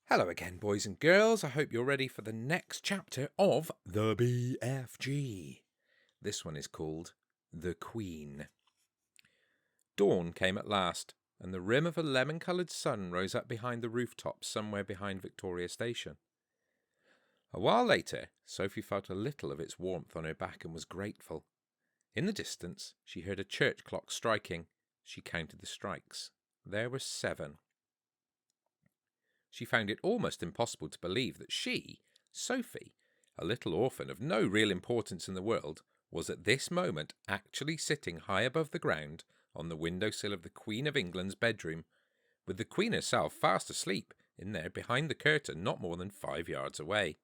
Hello again, boys and girls. I hope you're ready for the next chapter of the BFG. This one is called The Queen. Dawn came at last, and the rim of a lemon-coloured sun rose up behind the rooftops somewhere behind Victoria Station. A while later, Sophie felt a little of its warmth on her back and was grateful. In the distance, she heard a church clock striking. She counted the strikes. There were 7. She found it almost impossible to believe that she, Sophie, a little orphan of no real importance in the world, was at this moment actually sitting high above the ground on the windowsill of the Queen of England's bedroom, with the Queen herself fast asleep in there behind the curtain not more than 5 yards away.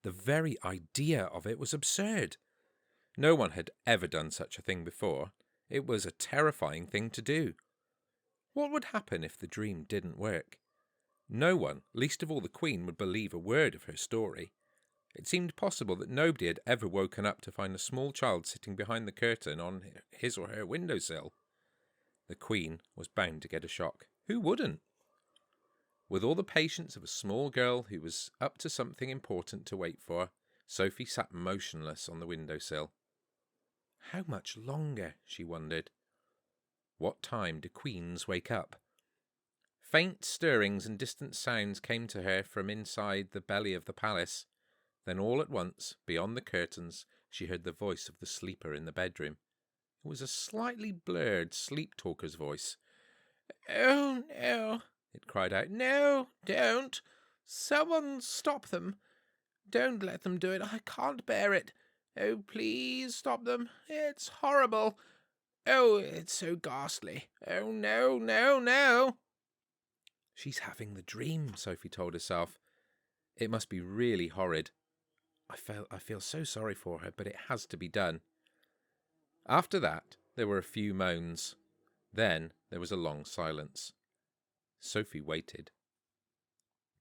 The very idea of it was absurd. No one had ever done such a thing before. It was a terrifying thing to do. What would happen if the dream didn't work? No one, least of all the Queen, would believe a word of her story. It seemed possible that nobody had ever woken up to find a small child sitting behind the curtain on his or her windowsill. The Queen was bound to get a shock. Who wouldn't? With all the patience of a small girl who was up to something important to wait for, Sophie sat motionless on the windowsill. How much longer? She wondered. What time do queens wake up? Faint stirrings and distant sounds came to her from inside the belly of the palace. Then all at once, beyond the curtains, she heard the voice of the sleeper in the bedroom. It was a slightly blurred sleep-talker's voice. "Oh, no," it cried out. "No, don't. Someone stop them. Don't let them do it. I can't bear it. Oh, please stop them. It's horrible. Oh, it's so ghastly. Oh, no, no, no." She's having the dream, Sophie told herself. It must be really horrid. I feel so sorry for her, but it has to be done. After that, there were a few moans. Then there was a long silence. Sophie waited.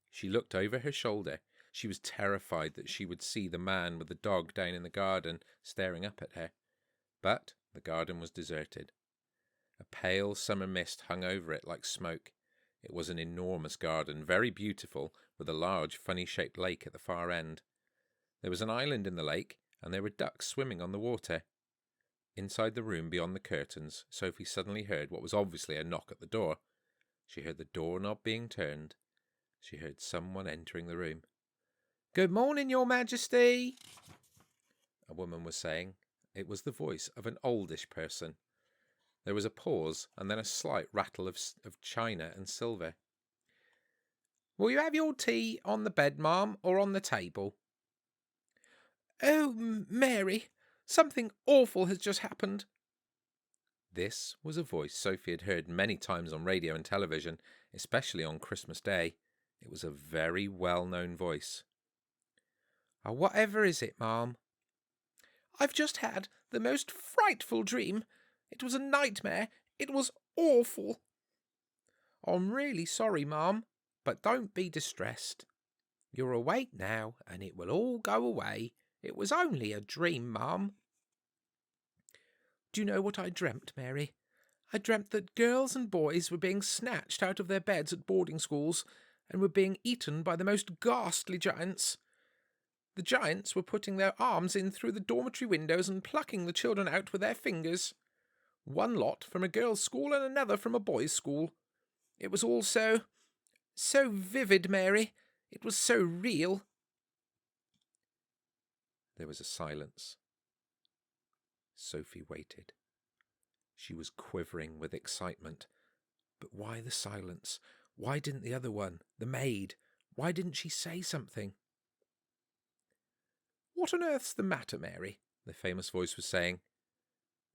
She looked over her shoulder. She was terrified that she would see the man with the dog down in the garden staring up at her. But the garden was deserted. A pale summer mist hung over it like smoke. It was an enormous garden, very beautiful, with a large, funny-shaped lake at the far end. There was an island in the lake, and there were ducks swimming on the water. Inside the room beyond the curtains, Sophie suddenly heard what was obviously a knock at the door. She heard the doorknob being turned. She heard someone entering the room. "Good morning, Your Majesty," a woman was saying. It was the voice of an oldish person. There was a pause, and then a slight rattle of china and silver. "Will you have your tea on the bed, ma'am, or on the table?" "Oh, Mary, something awful has just happened." This was a voice Sophie had heard many times on radio and television, especially on Christmas Day. It was a very well-known voice. "Oh, whatever is it, ma'am?" "I've just had the most frightful dream. It was a nightmare. It was awful." "I'm really sorry, ma'am, but don't be distressed. You're awake now, and it will all go away. It was only a dream, ma'am." "Do you know what I dreamt, Mary? I dreamt that girls and boys were being snatched out of their beds at boarding schools and were being eaten by the most ghastly giants. The giants were putting their arms in through the dormitory windows and plucking the children out with their fingers. One lot from a girls' school and another from a boys' school. It was all so vivid, Mary. It was so real." There was a silence. Sophie waited. She was quivering with excitement. But why the silence? Why didn't the other one, the maid, why didn't she say something? "What on earth's the matter, Mary?" the famous voice was saying.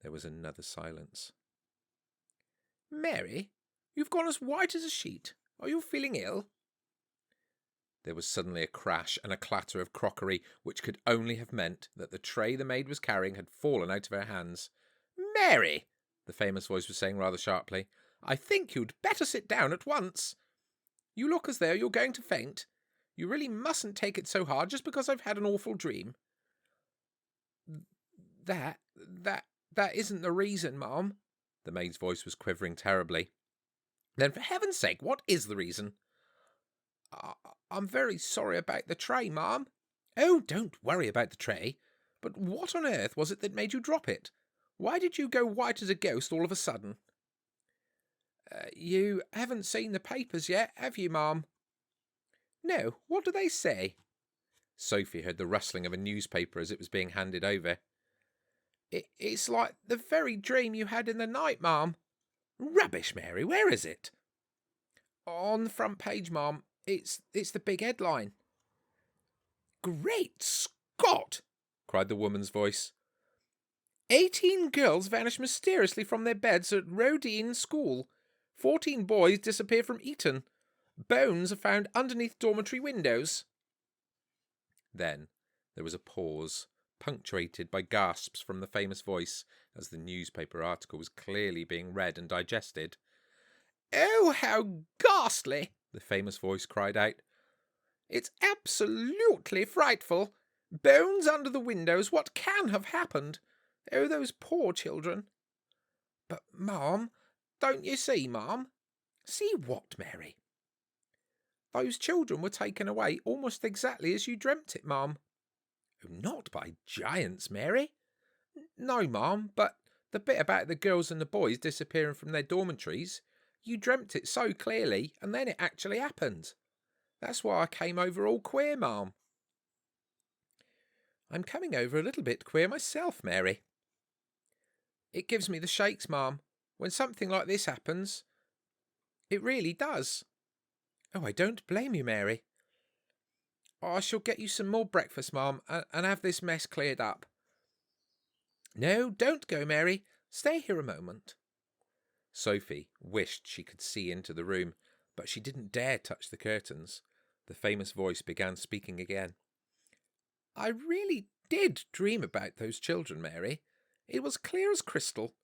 There was another silence. "Mary, you've gone as white as a sheet. Are you feeling ill?" There was suddenly a crash and a clatter of crockery, which could only have meant that the tray the maid was carrying had fallen out of her hands. "Mary," the famous voice was saying rather sharply, "I think you'd better sit down at once. You look as though you're going to faint. You really mustn't take it so hard just because I've had an awful dream." That isn't the reason, ma'am." The maid's voice was quivering terribly. "Then for heaven's sake, what is the reason?" I'm very sorry about the tray, Ma'am." "Oh, don't worry about the tray. But what on earth was it that made you drop it? Why did you go white as a ghost all of a sudden?" You haven't seen the papers yet, have you, Ma'am?" "No, what do they say?" Sophie heard the rustling of a newspaper as it was being handed over. It's like the very dream you had in the night, Ma'am." "Rubbish, Mary, where is it?" "On the front page, Ma'am. It's the big headline." "Great Scott!" cried the woman's voice. 18 girls vanish mysteriously from their beds at Rodine School. 14 boys disappear from Eton. Bones are found underneath dormitory windows." Then there was a pause, punctuated by gasps from the famous voice, as the newspaper article was clearly being read and digested. "Oh, how ghastly!" the famous voice cried out. "It's absolutely frightful. Bones under the windows. What can have happened? Oh, those poor children." "But, Ma'am, don't you see, Ma'am?" "See what, Mary?" "Those children were taken away almost exactly as you dreamt it, Ma'am." "Oh, not by giants, Mary." "No, Ma'am, but the bit about the girls and the boys disappearing from their dormitories, you dreamt it so clearly, and then it actually happened. That's why I came over all queer, Ma'am." "I'm coming over a little bit queer myself, Mary." "It gives me the shakes, Ma'am, when something like this happens. It really does." "Oh, I don't blame you, Mary." "I shall get you some more breakfast, Ma'am, and have this mess cleared up." "No, don't go, Mary. Stay here a moment." Sophie wished she could see into the room, but she didn't dare touch the curtains. The famous voice began speaking again. "I really did dream about those children, Mary. It was clear as crystal."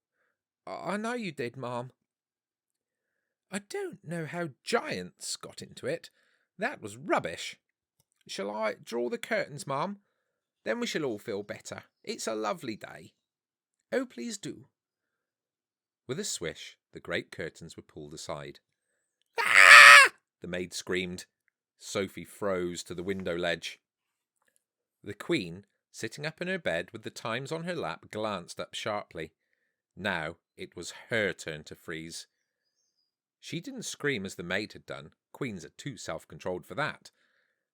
"I know you did, Ma'am." "I don't know how giants got into it. That was rubbish. Shall I draw the curtains, Ma'am? Then we shall all feel better. It's a lovely day." "Oh, please do." With a swish, the great curtains were pulled aside. "Ah!" the maid screamed. Sophie froze to the window ledge. The Queen, sitting up in her bed with the Times on her lap, glanced up sharply. Now it was her turn to freeze. She didn't scream as the maid had done. Queens are too self-controlled for that.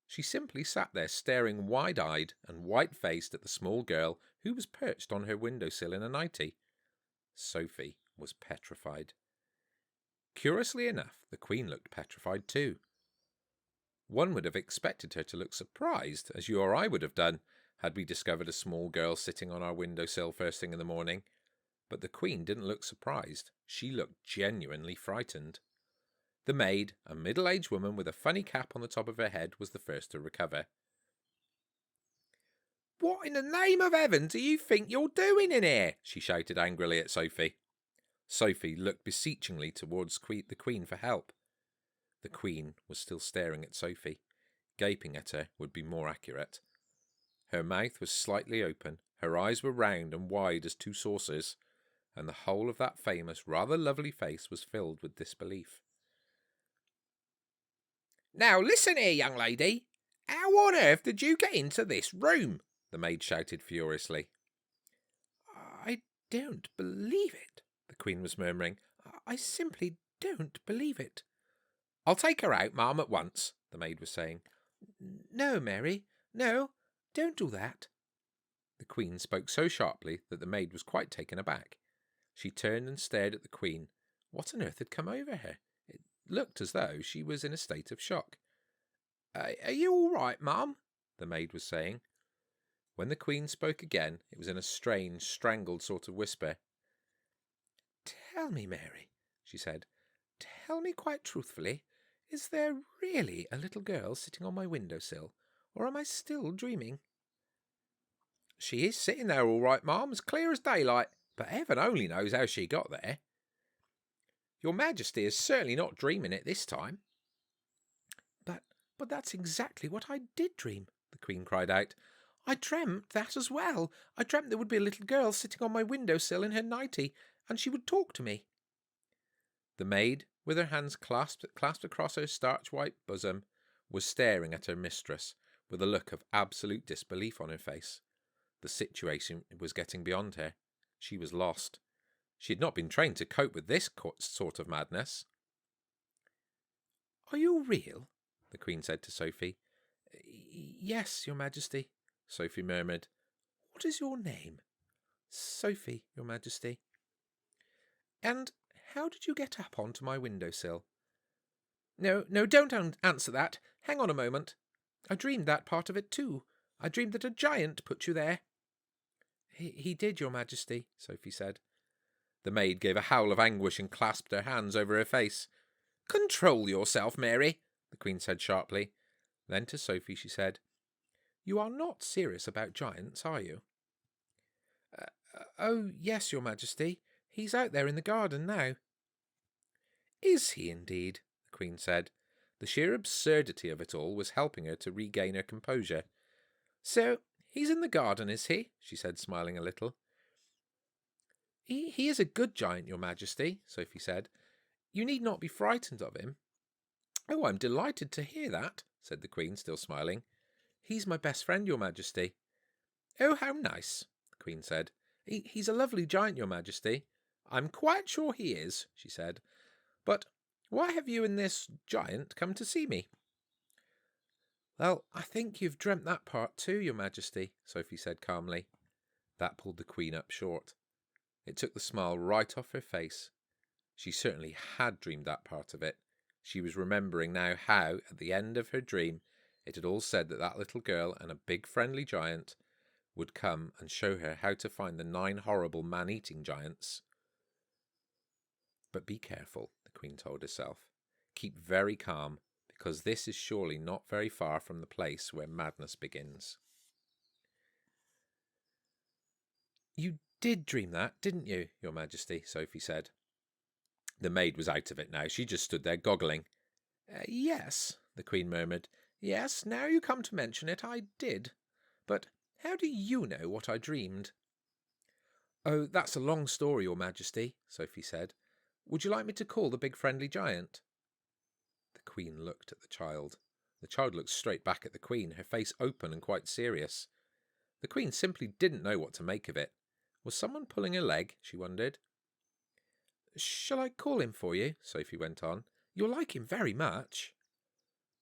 She simply sat there staring wide-eyed and white-faced at the small girl who was perched on her windowsill in a nightie. Sophie was petrified. Curiously enough, the Queen looked petrified too. One would have expected her to look surprised, as you or I would have done, had we discovered a small girl sitting on our windowsill first thing in the morning. But the Queen didn't look surprised. She looked genuinely frightened. The maid, a middle-aged woman with a funny cap on the top of her head, was the first to recover. "What in the name of heaven do you think you're doing in here?" she shouted angrily at Sophie. Sophie looked beseechingly towards the Queen for help. The Queen was still staring at Sophie. Gaping at her would be more accurate. Her mouth was slightly open, her eyes were round and wide as two saucers, and the whole of that famous, rather lovely face was filled with disbelief. "Now listen here, young lady. How on earth did you get into this room?" the maid shouted furiously. "I don't believe it," the Queen was murmuring. "I simply don't believe it." "I'll take her out, Ma'am, at once," the maid was saying. "No, Mary, no, don't do that." The Queen spoke so sharply that the maid was quite taken aback. She turned and stared at the Queen. What on earth had come over her? It looked as though she was in a state of shock. Are you all right, Ma'am?" the maid was saying. When the Queen spoke again, it was in a strange, strangled sort of whisper. "Tell me, Mary," she said, "tell me quite truthfully, is there really a little girl sitting on my windowsill, or am I still dreaming?" "She is sitting there all right, Ma'am, as clear as daylight, but heaven only knows how she got there. Your Majesty is certainly not dreaming it this time." But that's exactly what I did dream," the Queen cried out. "I dreamt that as well. I dreamt there would be a little girl sitting on my windowsill in her nightie, and she would talk to me." The maid, with her hands clasped across her starch-white bosom, was staring at her mistress with a look of absolute disbelief on her face. The situation was getting beyond her. She was lost. She had not been trained to cope with this sort of madness. "Are you real?" the Queen said to Sophie. "Yes, Your Majesty," Sophie murmured. "What is your name?" "Sophie, Your Majesty." "And how did you get up onto my windowsill?" No, don't answer that. Hang on a moment. I dreamed that part of it too. I dreamed that a giant put you there." He did, Your Majesty," Sophie said. The maid gave a howl of anguish and clasped her hands over her face. "Control yourself, Mary," the Queen said sharply. Then to Sophie she said, "You are not serious about giants, are you?" Oh, yes, Your Majesty. He's out there in the garden now." "Is he indeed?" the Queen said. The sheer absurdity of it all was helping her to regain her composure. "So he's in the garden, is he?" she said, smiling a little. He is a good giant, Your Majesty," Sophie said. "You need not be frightened of him." "Oh, I'm delighted to hear that," said the Queen, still smiling. "He's my best friend, Your Majesty." "Oh, how nice," the Queen said. He's a lovely giant, Your Majesty." "I'm quite sure he is," she said. "But why have you and this giant come to see me?" "Well, I think you've dreamt that part too, Your Majesty," Sophie said calmly. That pulled the Queen up short. It took the smile right off her face. She certainly had dreamed that part of it. She was remembering now how, at the end of her dream, it had all said that that little girl and a big friendly giant would come and show her how to find the 9 horrible man-eating giants. But be careful, the Queen told herself. Keep very calm, because this is surely not very far from the place where madness begins. "You did dream that, didn't you, Your Majesty?" Sophie said. The maid was out of it now. She just stood there goggling. Yes, the Queen murmured. "Yes, now you come to mention it, I did. But how do you know what I dreamed?" "Oh, that's a long story, Your Majesty," Sophie said. "Would you like me to call the big friendly giant?" The Queen looked at the child. The child looked straight back at the Queen, her face open and quite serious. The Queen simply didn't know what to make of it. Was someone pulling her leg, she wondered. "Shall I call him for you?" Sophie went on. "You'll like him very much."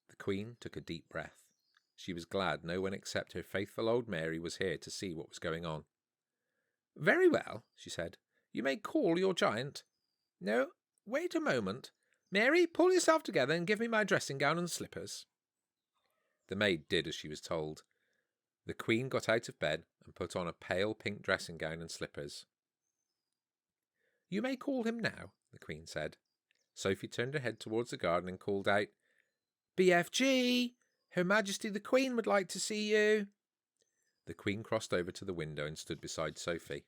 The Queen took a deep breath. She was glad no one except her faithful old Mary was here to see what was going on. "Very well," she said. "You may call your giant. No, wait a moment. Mary, pull yourself together and give me my dressing gown and slippers." The maid did as she was told. The Queen got out of bed and put on a pale pink dressing gown and slippers. "You may call him now," the Queen said. Sophie turned her head towards the garden and called out, "BFG! Her Majesty the Queen would like to see you." The Queen crossed over to the window and stood beside Sophie.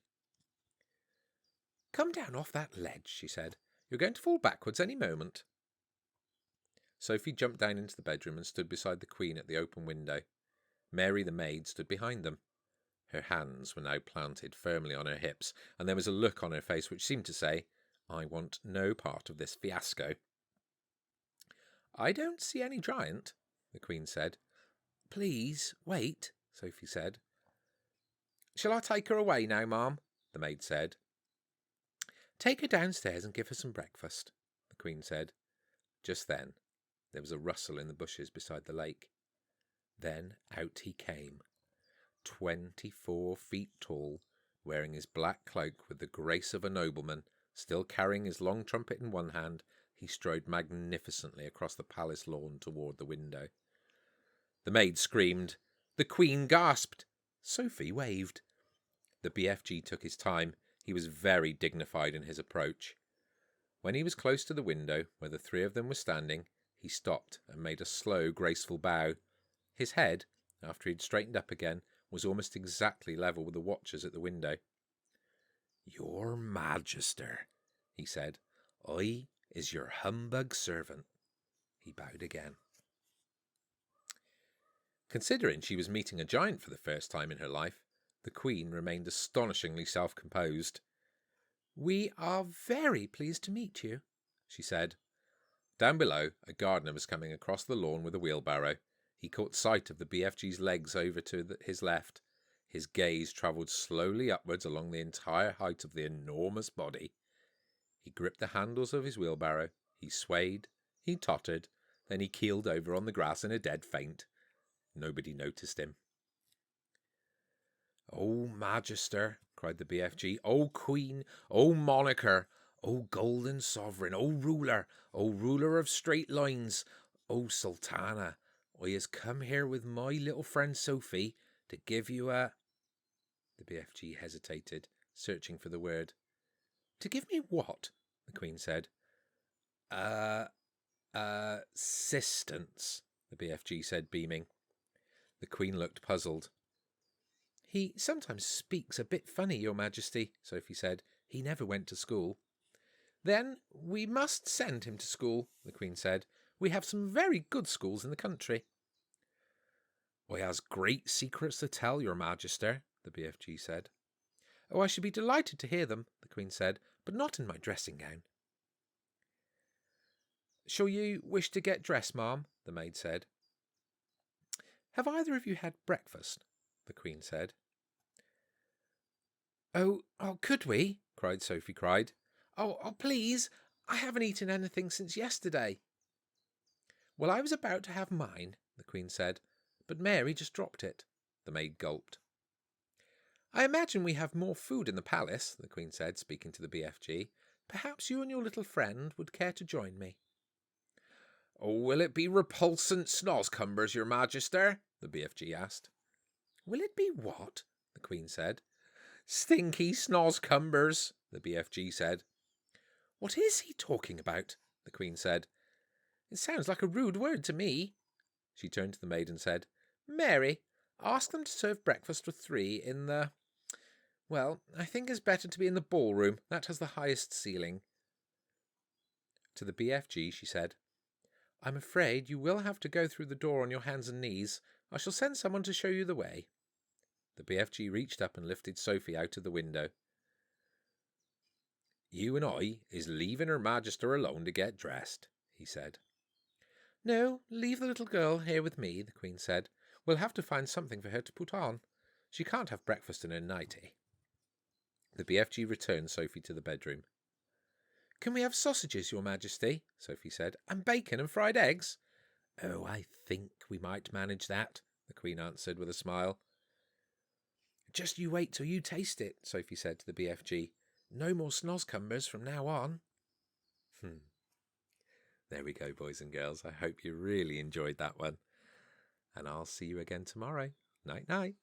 "Come down off that ledge," she said. "You're going to fall backwards any moment." Sophie jumped down into the bedroom and stood beside the Queen at the open window. Mary the maid stood behind them. Her hands were now planted firmly on her hips, and there was a look on her face which seemed to say, "I want no part of this fiasco." "I don't see any giant," the Queen said. "Please, wait," Sophie said. "Shall I take her away now, Ma'am?" the maid said. "Take her downstairs and give her some breakfast," the Queen said. Just then there was a rustle in the bushes beside the lake. Then out he came, 24 feet tall, wearing his black cloak with the grace of a nobleman. Still carrying his long trumpet in one hand, he strode magnificently across the palace lawn toward the window. The maid screamed. The Queen gasped. Sophie waved. The BFG took his time. He was very dignified in his approach. When he was close to the window, where the 3 of them were standing, he stopped and made a slow, graceful bow. His head, after he had straightened up again, was almost exactly level with the watchers at the window. "Your Magister," he said, "I is your humbug servant." He bowed again. Considering she was meeting a giant for the first time in her life, the Queen remained astonishingly self-composed. "We are very pleased to meet you," she said. Down below, a gardener was coming across the lawn with a wheelbarrow. He caught sight of the BFG's legs over to his left. His gaze travelled slowly upwards along the entire height of the enormous body. He gripped the handles of his wheelbarrow. He swayed. He tottered. Then he keeled over on the grass in a dead faint. Nobody noticed him. "Oh, Magister," cried the BFG. "Oh, Queen. Oh, Moniker. Oh, Golden Sovereign. Oh, ruler of straight lines. Oh, Sultana. I has come here with my little friend Sophie to give you a—" The BFG hesitated, searching for the word. "To give me what?" the Queen said. Assistance," the BFG said, beaming. The Queen looked puzzled. "He sometimes speaks a bit funny, Your Majesty," Sophie said. "He never went to school." "Then we must send him to school," the Queen said. "We have some very good schools in the country." "I has great secrets to tell, Your Magister," the BFG said. "Oh, I should be delighted to hear them," the Queen said, "but not in my dressing gown." "Shall you wish to get dressed, ma'am?" the maid said. "Have either of you had breakfast?" the Queen said. Oh, could we?" Sophie cried. Oh, please, I haven't eaten anything since yesterday." "Well, I was about to have mine," the Queen said, "but Mary just dropped it." The maid gulped. "I imagine we have more food in the palace," the Queen said, speaking to the BFG. "Perhaps you and your little friend would care to join me." "Oh, will it be repulsant snozcumbers, Your Magister?" the BFG asked. "Will it be what?" the Queen said. "Stinky snozcumbers," the BFG said. "What is he talking about?" the Queen said. "It sounds like a rude word to me." She turned to the maid and said, "Mary, ask them to serve breakfast for 3 in the— well, I think it's better to be in the ballroom. That has the highest ceiling." To the BFG she said, "I'm afraid you will have to go through the door on your hands and knees. I shall send someone to show you the way." The BFG reached up and lifted Sophie out of the window. "You and I is leaving Her Magister alone to get dressed," he said. "No, leave the little girl here with me," the Queen said. "We'll have to find something for her to put on. She can't have breakfast in her nightie." The BFG returned Sophie to the bedroom. "Can we have sausages, Your Majesty?" Sophie said. "And bacon and fried eggs?" "Oh, I think we might manage that," the Queen answered with a smile. "Just you wait till you taste it," Sophie said to the BFG. "No more snozcumbers from now on." There we go, boys and girls. I hope you really enjoyed that one. And I'll see you again tomorrow. Night, night.